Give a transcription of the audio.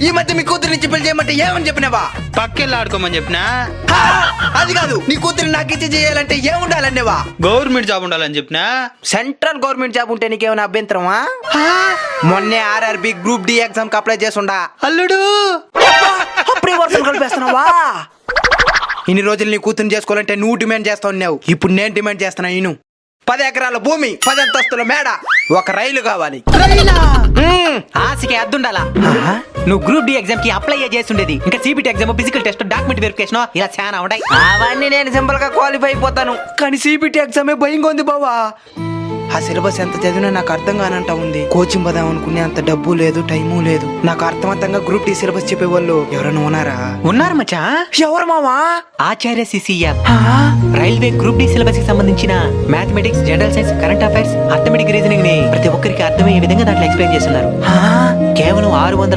ఈ మధ్య మీ కూతురు నుంచి పెళ్లి చేయమంటే ఏమని చెప్పినావా? పక్కెళ్ళి ఆడుకోమని చెప్పినా. అది కాదు, నీ కూతురు నాకు ఇచ్చి చేయాలంటే ఏముండాలనేవా? గవర్నమెంట్ జాబ్ ఉండాలని చెప్పినా. సెంట్రల్ గవర్నమెంట్ జాబ్ ఉంటే నీకేమైనా అభ్యంతరమా? మొన్నే ఆర్ఆర్బి గ్రూప్ డి ఎగ్జామ్ కి అప్లై చేసుండా. అల్లుడు అప్పుడే వర్షం కలిపేస్తున్నావా? ఇన్ని రోజులు నీ కూతురు చేసుకోవాలంటే నువ్వు డిమాండ్ చేస్తా ఉన్నావు. ఇప్పుడు నేను డిమాండ్ చేస్తున్నా. 10 ఎకరాల భూమి, 10 అంతస్తుల మేడ, ఒక రైలు కావాలి. ఆశకి అద్దుండాలా? నువ్వు గ్రూప్ డి ఎగ్జామ్ కి అప్లై చేస్తుండేది. ఇంకా CBT exam, physical test, document verification ఇలా చాలా ఉన్నాయి. అవన్నీ నేను సింపుల్ గా క్వాలిఫై అయిపోతాను. కానీ సిబిటి ఎగ్జామే భయంగా ఉంది బావా. ఆ సిలబస్ ఎంత చదివినా నాకు అర్థం కానంట ఉంది. కోచింగ్ పోదాం అనుకునే అంత డబ్బు లేదు, టైము లేదు. నాకు అర్థవంతంగా గ్రూప్ డి సిలబస్ చెప్పేవాళ్ళు ఎవరైనా ఉన్నారా? ఉన్నారు మచ్చా. ఎవరు మావా? Acharya CCF railway group D syllabus కి సంబంధించిన mathematics, general science, current affairs, arithmetic reasoning ని ప్రతి ఒక్కరికి అర్థమయ్యే విధంగా దాంట్లో ఎక్స్ప్లెయిన్ చేస్తున్నారు. కేవలం 600